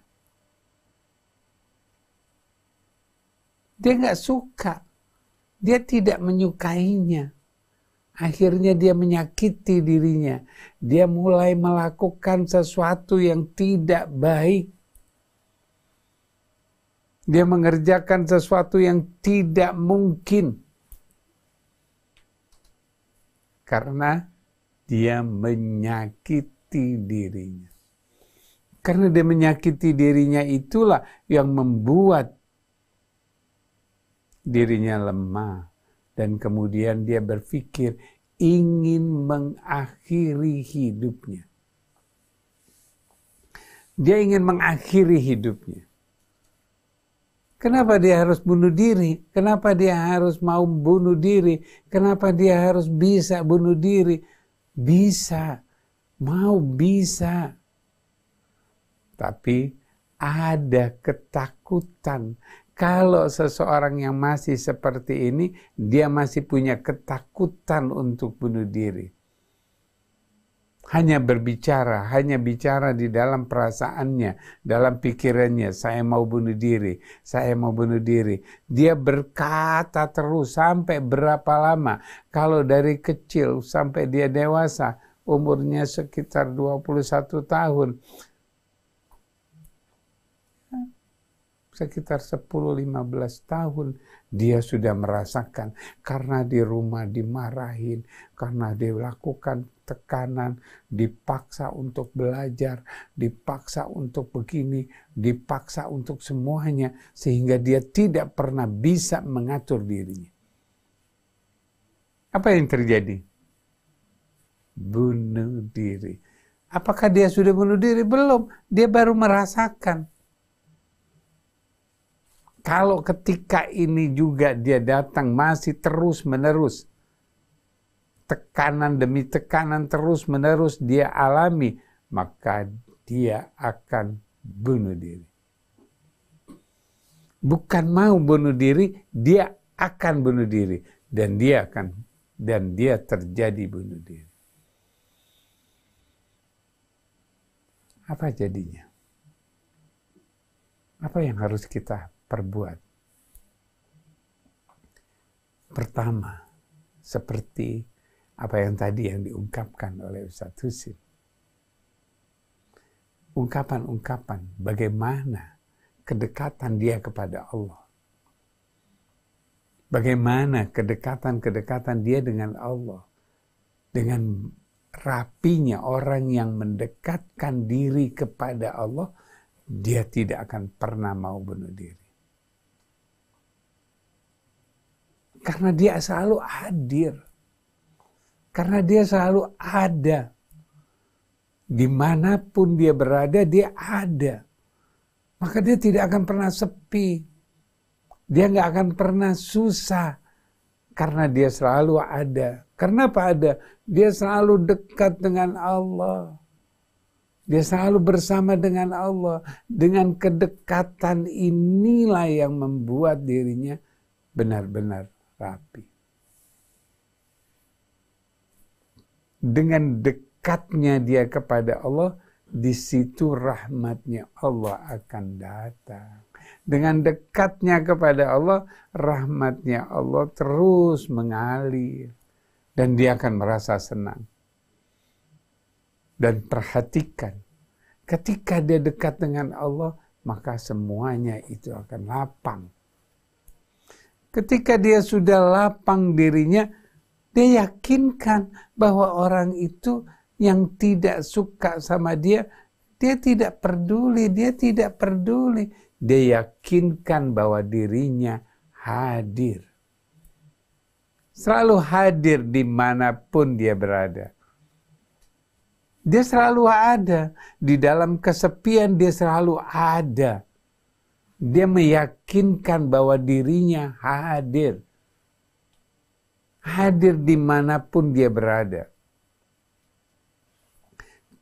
Dia nggak suka. Dia tidak menyukainya. Akhirnya dia menyakiti dirinya. Dia mulai melakukan sesuatu yang tidak baik. Dia mengerjakan sesuatu yang tidak mungkin. Karena dia menyakiti dirinya. Karena dia menyakiti dirinya itulah yang membuat dirinya lemah. Dan kemudian dia berpikir ingin mengakhiri hidupnya. Dia ingin mengakhiri hidupnya. Kenapa dia harus bunuh diri? Kenapa dia harus mau bunuh diri? Kenapa dia harus bisa bunuh diri? Bisa. Mau bisa. Tapi ada ketakutan. Kalau seseorang yang masih seperti ini, dia masih punya ketakutan untuk bunuh diri. Hanya bicara di dalam perasaannya, dalam pikirannya, saya mau bunuh diri, saya mau bunuh diri. Dia berkata terus sampai berapa lama? Kalau dari kecil sampai dia dewasa, umurnya sekitar 21 tahun, sekitar 10-15 tahun dia sudah merasakan karena di rumah dimarahin, karena dia lakukan tekanan, dipaksa untuk belajar, dipaksa untuk begini, dipaksa untuk semuanya, sehingga dia tidak pernah bisa mengatur dirinya. Apa yang terjadi? Bunuh diri. Apakah dia sudah bunuh diri? Belum, dia baru merasakan. Kalau ketika ini juga dia datang masih terus-menerus, tekanan demi tekanan terus-menerus dia alami, maka dia akan bunuh diri. Bukan mau bunuh diri, dia akan bunuh diri dan dia terjadi bunuh diri. Apa jadinya? Apa yang harus kita perbuat? Pertama, seperti apa yang tadi yang diungkapkan oleh Ustaz Husin. Ungkapan-ungkapan bagaimana kedekatan dia kepada Allah. Bagaimana kedekatan dia dengan Allah. Dengan rapinya orang yang mendekatkan diri kepada Allah, dia tidak akan pernah mau bunuh diri. Karena dia selalu hadir. Karena dia selalu ada. Dimanapun dia berada, dia ada. Maka dia tidak akan pernah sepi. Dia nggak akan pernah susah. Karena dia selalu ada. Karena apa ada? Dia selalu dekat dengan Allah. Dia selalu bersama dengan Allah. Dengan kedekatan inilah yang membuat dirinya benar-benar rapi. Dengan dekatnya dia kepada Allah, di situ rahmatnya Allah akan datang. Dengan dekatnya kepada Allah, rahmatnya Allah terus mengalir. Dan dia akan merasa senang. Dan perhatikan, ketika dia dekat dengan Allah, maka semuanya itu akan lapang. Ketika dia sudah lapang dirinya, dia yakinkan bahwa orang itu yang tidak suka sama dia tidak peduli, dia tidak peduli. Dia yakinkan bahwa dirinya hadir. Selalu hadir dimanapun dia berada. Dia selalu ada. Di dalam kesepian dia selalu ada. Dia meyakinkan bahwa dirinya hadir. Hadir dimanapun dia berada.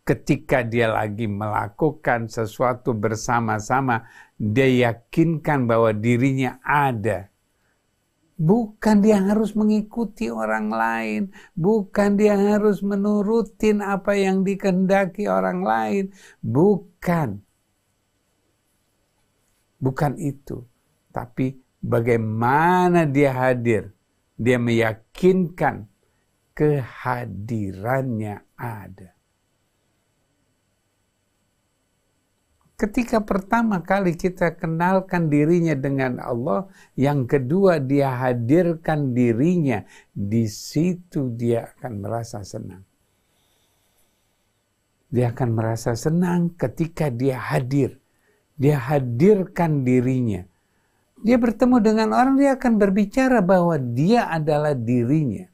Ketika dia lagi melakukan sesuatu bersama-sama, dia yakinkan bahwa dirinya ada. Bukan dia harus mengikuti orang lain. Bukan dia harus menurutin apa yang dikehendaki orang lain. Bukan. Bukan itu. Tapi bagaimana dia hadir. Dia meyakinkan kehadirannya ada. Ketika pertama kali kita kenalkan dirinya dengan Allah, yang kedua dia hadirkan dirinya, di situ dia akan merasa senang. Dia akan merasa senang ketika dia hadir. Dia hadirkan dirinya. Dia bertemu dengan orang, dia akan berbicara bahwa dia adalah dirinya.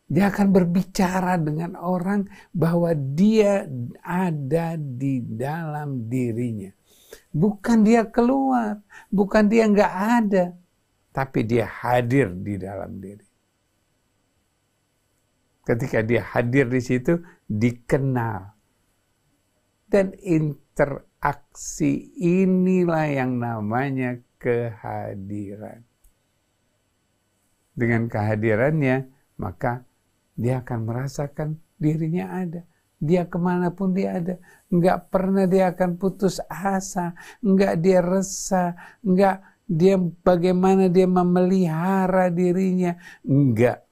Dia akan berbicara dengan orang bahwa dia ada di dalam dirinya. Bukan dia keluar, bukan dia nggak ada, tapi dia hadir di dalam diri. Ketika dia hadir di situ, dikenal. Dan interaksi inilah yang namanya kehadiran. Dengan kehadirannya, maka dia akan merasakan dirinya ada. Dia kemanapun dia ada. Enggak pernah dia akan putus asa. Enggak dia resah. Enggak dia bagaimana dia memelihara dirinya. Enggak.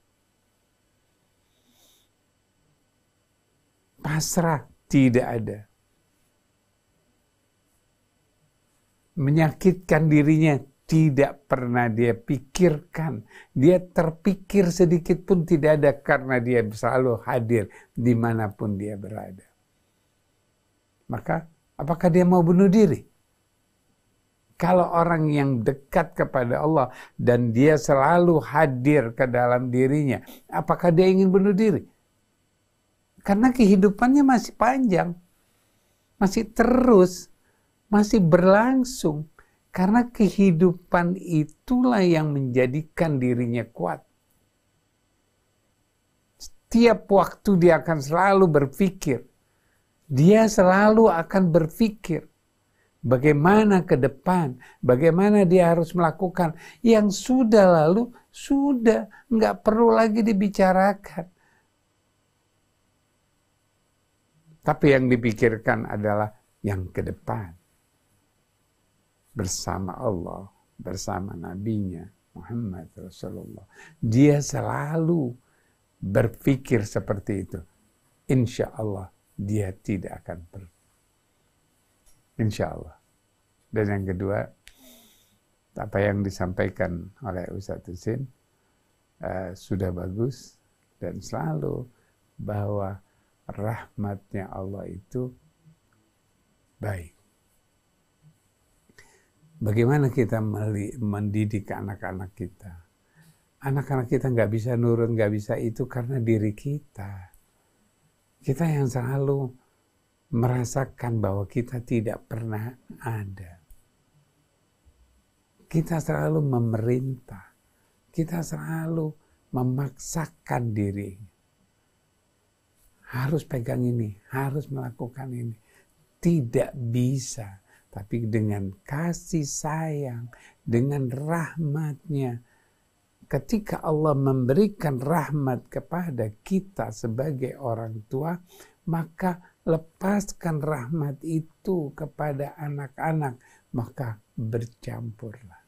Pasrah tidak ada. Menyakitkan dirinya tidak pernah dia pikirkan. Dia terpikir sedikit pun tidak ada karena dia selalu hadir dimanapun dia berada. Maka apakah dia mau bunuh diri? Kalau orang yang dekat kepada Allah dan dia selalu hadir ke dalam dirinya, apakah dia ingin bunuh diri? Karena kehidupannya masih panjang, masih terus, masih berlangsung. Karena kehidupan itulah yang menjadikan dirinya kuat. Setiap waktu dia akan selalu berpikir. Dia selalu akan berpikir bagaimana ke depan, bagaimana dia harus melakukan. Yang sudah lalu, sudah, nggak perlu lagi dibicarakan. Tapi yang dipikirkan adalah yang ke depan. Bersama Allah, bersama Nabi-Nya Muhammad Rasulullah. Dia selalu berpikir seperti itu. Insya Allah dia tidak akan pergi. Insya Allah. Dan yang kedua, apa yang disampaikan oleh Ustadz Husin sudah bagus, dan selalu bahwa rahmatnya Allah itu baik. Bagaimana kita mendidik anak-anak kita? Anak-anak kita nggak bisa nurun, nggak bisa itu karena diri kita. Kita yang selalu merasakan bahwa kita tidak pernah ada. Kita selalu memerintah. Kita selalu memaksakan diri. Harus pegang ini, harus melakukan ini. Tidak bisa. Tapi dengan kasih sayang, dengan rahmatnya. Ketika Allah memberikan rahmat kepada kita sebagai orang tua, maka lepaskan rahmat itu kepada anak-anak, maka bercampurlah.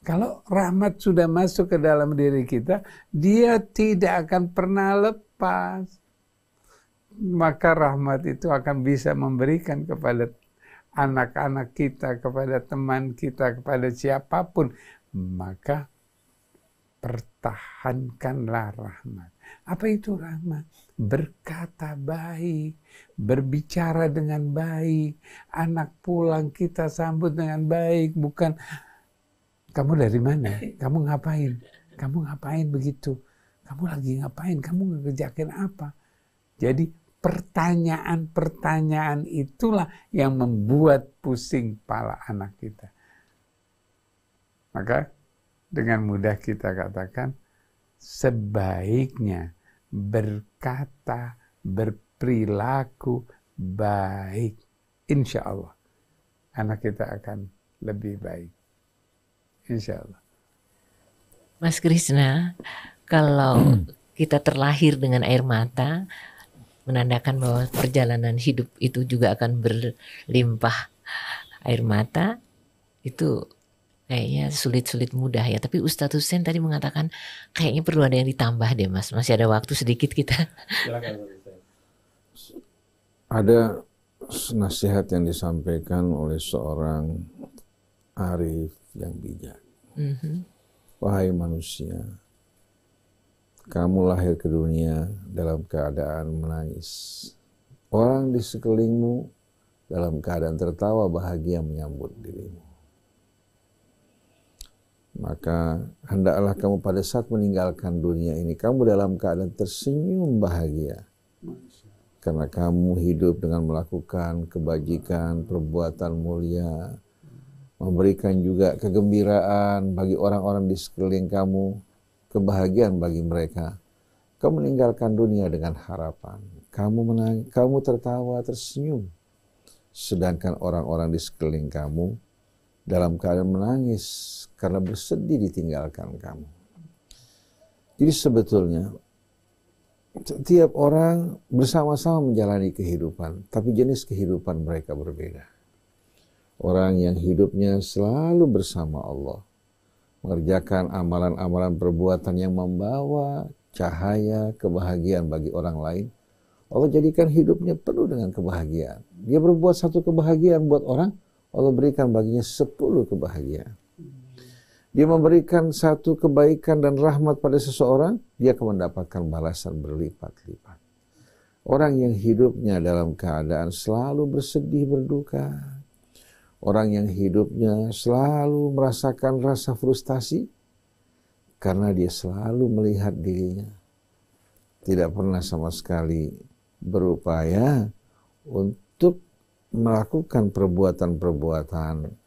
Kalau rahmat sudah masuk ke dalam diri kita, dia tidak akan pernah lepas. Maka rahmat itu akan bisa memberikan kepada anak-anak kita, kepada teman kita, kepada siapapun. Maka pertahankanlah rahmat. Apa itu rahmat? Berkata baik, berbicara dengan baik, anak pulang kita sambut dengan baik, bukan kamu dari mana? Kamu ngapain? Kamu ngapain begitu? Kamu lagi ngapain? Kamu ngerjakin apa? Jadi pertanyaan-pertanyaan itulah yang membuat pusing kepala anak kita. Maka dengan mudah kita katakan sebaiknya berkata, berperilaku baik. Insya Allah anak kita akan lebih baik. Insya Allah. Mas Krishna, kalau kita terlahir dengan air mata, menandakan bahwa perjalanan hidup itu juga akan berlimpah air mata, itu kayaknya sulit-sulit mudah ya. Tapi Ustadz Husin tadi mengatakan kayaknya perlu ada yang ditambah deh Mas. Masih ada waktu sedikit kita. Ada nasihat yang disampaikan oleh seorang arif yang bijak. Wahai manusia, kamu lahir ke dunia dalam keadaan menangis. Orang di sekelilingmu dalam keadaan tertawa bahagia menyambut dirimu. Maka hendaklah kamu pada saat meninggalkan dunia ini, kamu dalam keadaan tersenyum bahagia. Karena kamu hidup dengan melakukan kebajikan, perbuatan mulia, memberikan juga kegembiraan bagi orang-orang di sekeliling kamu, kebahagiaan bagi mereka. Kamu meninggalkan dunia dengan harapan. Kamu tertawa, tersenyum. Sedangkan orang-orang di sekeliling kamu dalam keadaan menangis karena bersedih ditinggalkan kamu. Jadi sebetulnya setiap orang bersama-sama menjalani kehidupan, tapi jenis kehidupan mereka berbeda. Orang yang hidupnya selalu bersama Allah, mengerjakan amalan-amalan perbuatan yang membawa cahaya kebahagiaan bagi orang lain, Allah jadikan hidupnya penuh dengan kebahagiaan. Dia berbuat satu kebahagiaan buat orang, Allah berikan baginya 10 kebahagiaan. Dia memberikan satu kebaikan dan rahmat pada seseorang, dia akan mendapatkan balasan berlipat-lipat. Orang yang hidupnya dalam keadaan selalu bersedih, berduka, orang yang hidupnya selalu merasakan rasa frustasi, karena dia selalu melihat dirinya tidak pernah sama sekali berupaya untuk melakukan perbuatan-perbuatan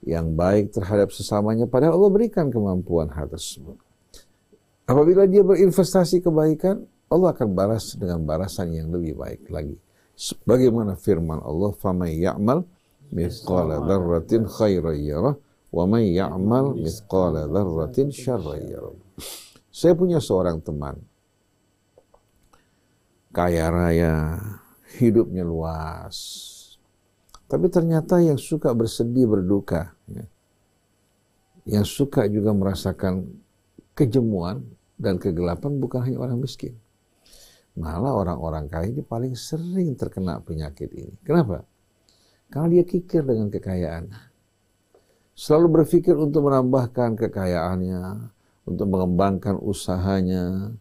yang baik terhadap sesamanya, padahal Allah berikan kemampuan hal tersebut. Apabila dia berinvestasi kebaikan, Allah akan balas dengan balasan yang lebih baik lagi. Sebagaimana firman Allah, "Faman ya'mal mithqala dzarratin khairan yarah wa man ya'mal mithqala dzarratin syarran yarah." Saya punya seorang teman, kaya raya, hidupnya luas, tapi ternyata yang suka bersedih berduka, yang suka juga merasakan kejemuan dan kegelapan bukan hanya orang miskin. Malah orang-orang kaya ini paling sering terkena penyakit ini. Kenapa? Karena dia kikir dengan kekayaan. Selalu berpikir untuk menambahkan kekayaannya, untuk mengembangkan usahanya,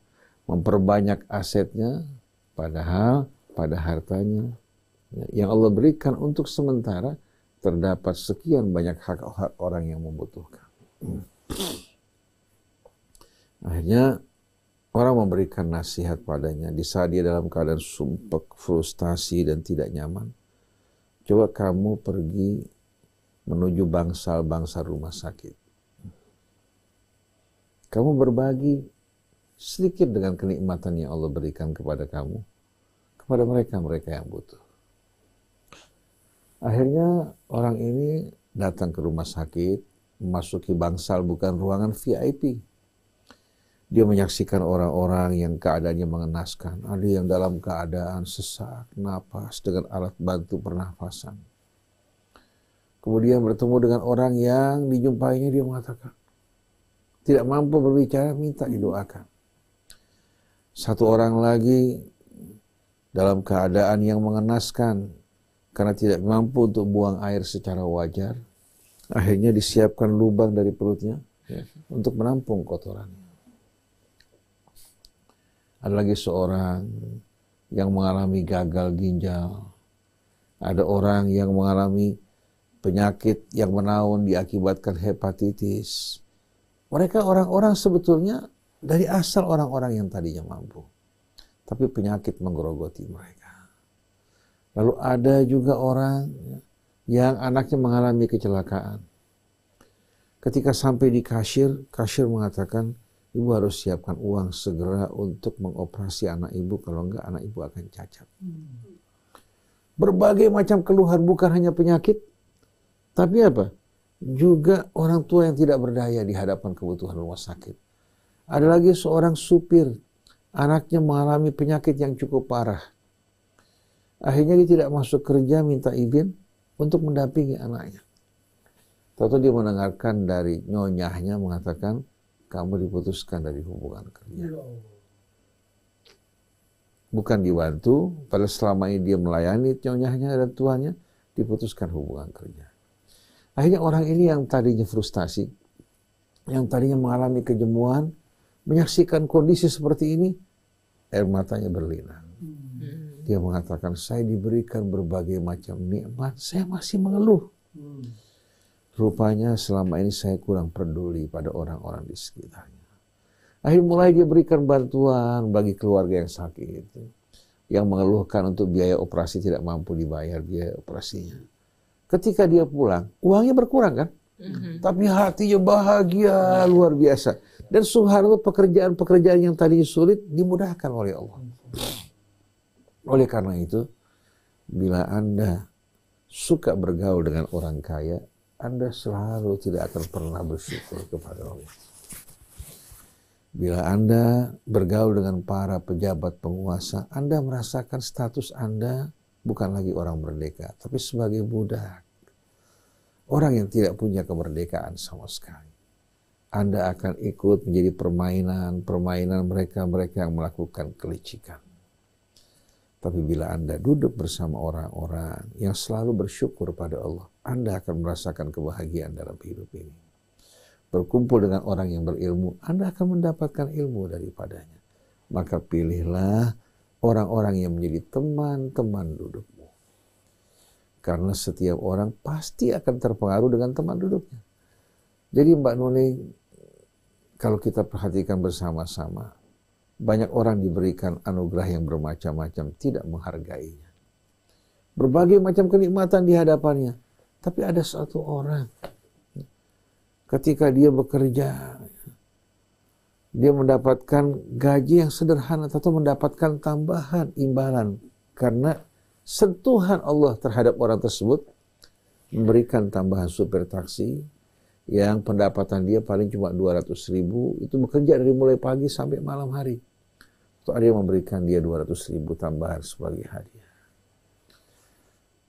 memperbanyak asetnya, padahal pada hartanya yang Allah berikan untuk sementara terdapat sekian banyak hak orang yang membutuhkan. Akhirnya orang memberikan nasihat padanya di saat dia dalam keadaan sumpek, frustasi dan tidak nyaman. Coba kamu pergi menuju bangsal-bangsal rumah sakit. Kamu berbagi sedikit dengan kenikmatan yang Allah berikan kepada kamu, kepada mereka-mereka yang butuh. Akhirnya orang ini datang ke rumah sakit, memasuki bangsal bukan ruangan VIP. Dia menyaksikan orang-orang yang keadaannya mengenaskan. Ada yang dalam keadaan sesak napas dengan alat bantu pernafasan. Kemudian bertemu dengan orang yang dijumpainya, dia mengatakan, tidak mampu berbicara, minta didoakan. Satu orang lagi dalam keadaan yang mengenaskan karena tidak mampu untuk buang air secara wajar. Akhirnya disiapkan lubang dari perutnya untuk menampung kotorannya. Ada lagi seorang yang mengalami gagal ginjal. Ada orang yang mengalami penyakit yang menaun diakibatkan hepatitis. Mereka orang-orang sebetulnya dari asal orang-orang yang tadinya mampu. Tapi penyakit menggerogoti mereka. Lalu ada juga orang yang anaknya mengalami kecelakaan. Ketika sampai di kasir mengatakan, ibu harus siapkan uang segera untuk mengoperasi anak ibu, kalau enggak anak ibu akan cacat. Berbagai macam keluhan, bukan hanya penyakit, tapi apa? Juga orang tua yang tidak berdaya di hadapan kebutuhan rumah sakit. Ada lagi seorang supir, anaknya mengalami penyakit yang cukup parah. Akhirnya dia tidak masuk kerja, minta izin untuk mendampingi anaknya. Tahu-tahu dia mendengarkan dari nyonyahnya mengatakan, kamu diputuskan dari hubungan kerja. Bukan dibantu, padahal selama ini dia melayani nyonyahnya dan tuannya, diputuskan hubungan kerja. Akhirnya orang ini yang tadinya frustasi, yang tadinya mengalami kejemuan, menyaksikan kondisi seperti ini, air matanya berlinang. Dia mengatakan, saya diberikan berbagai macam nikmat, saya masih mengeluh. Rupanya selama ini saya kurang peduli pada orang-orang di sekitarnya. Akhirnya mulai dia berikan bantuan bagi keluarga yang sakit, yang mengeluhkan untuk biaya operasi tidak mampu dibayar biaya operasinya. Ketika dia pulang, uangnya berkurang kan? Tapi hatinya bahagia luar biasa. Dan subhanallah pekerjaan-pekerjaan yang tadinya sulit dimudahkan oleh Allah. Oleh karena itu, bila Anda suka bergaul dengan orang kaya, Anda selalu tidak akan pernah bersyukur kepada Allah. Bila Anda bergaul dengan para pejabat penguasa, Anda merasakan status Anda bukan lagi orang merdeka, tapi sebagai budak. Orang yang tidak punya kemerdekaan sama sekali. Anda akan ikut menjadi permainan mereka yang melakukan kelicikan. Tapi bila Anda duduk bersama orang-orang yang selalu bersyukur pada Allah, Anda akan merasakan kebahagiaan dalam hidup ini. Berkumpul dengan orang yang berilmu, Anda akan mendapatkan ilmu daripadanya. Maka pilihlah orang-orang yang menjadi teman-teman dudukmu. Karena setiap orang pasti akan terpengaruh dengan teman duduknya. Jadi Mbak Nuning, kalau kita perhatikan bersama-sama, banyak orang diberikan anugerah yang bermacam-macam, tidak menghargainya. Berbagai macam kenikmatan di hadapannya. Tapi ada satu orang, ketika dia bekerja, dia mendapatkan gaji yang sederhana atau mendapatkan tambahan imbalan karena sentuhan Allah terhadap orang tersebut, memberikan tambahan supir taksi yang pendapatan dia paling cuma 200.000, itu bekerja dari mulai pagi sampai malam hari. Atau ada yang memberikan dia 200.000 tambahan sebagai hadiah.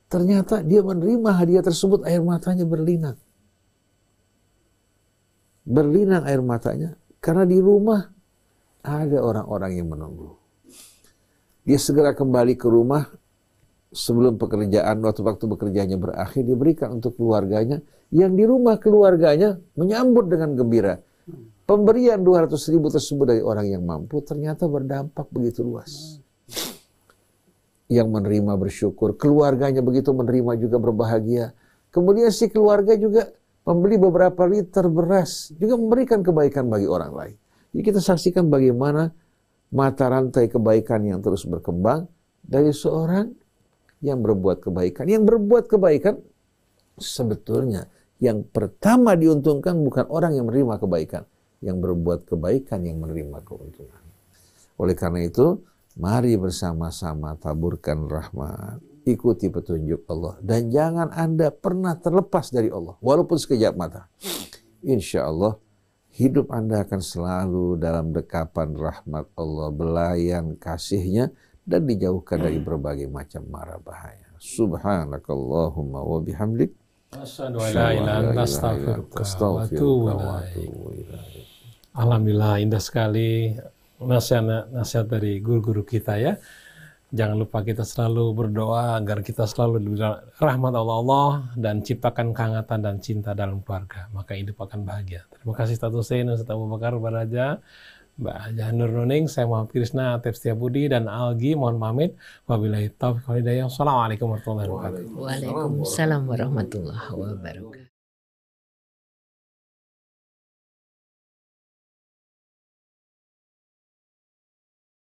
Ternyata dia menerima hadiah tersebut, air matanya berlinang. Berlinang air matanya karena di rumah ada orang-orang yang menunggu. Dia segera kembali ke rumah sebelum pekerjaan, waktu bekerjanya berakhir, dia berikan untuk keluarganya, yang di rumah keluarganya menyambut dengan gembira. Pemberian 200.000 tersebut dari orang yang mampu ternyata berdampak begitu luas. Yang menerima bersyukur, keluarganya begitu menerima juga berbahagia. Kemudian si keluarga juga membeli beberapa liter beras, juga memberikan kebaikan bagi orang lain. Jadi kita saksikan bagaimana mata rantai kebaikan yang terus berkembang dari seorang yang berbuat kebaikan. Yang berbuat kebaikan sebetulnya yang pertama diuntungkan bukan orang yang menerima kebaikan, yang berbuat kebaikan yang menerima keuntungan. Oleh karena itu, mari bersama-sama taburkan rahmat, ikuti petunjuk Allah, dan jangan Anda pernah terlepas dari Allah, walaupun sekejap mata. Insya Allah, hidup Anda akan selalu dalam dekapan rahmat Allah, belayan kasih-Nya, dan dijauhkan dari berbagai macam mara bahaya. Subhanakallahumma wa bihamdik, asyhadu an la ilaha illa anta astaghfiruka wa atubu ilaik. Alhamdulillah, indah sekali nasihat dari guru-guru kita ya. Jangan lupa kita selalu berdoa agar kita selalu diberi rahmat Allah dan ciptakan kehangatan dan cinta dalam keluarga. Maka hidup akan bahagia. Terima kasih Ustaz Hussein, Ustaz Abu Bakar Baraja, Mbak Jahanur Nuning, saya Muhammad Krisna, Atef Setiabudi, dan Algi. Mohon pamit. Wabillahi taufiq wal hidayah. Wassalamualaikum warahmatullahi wabarakatuh. Waalaikumsalam warahmatullahi wabarakatuh.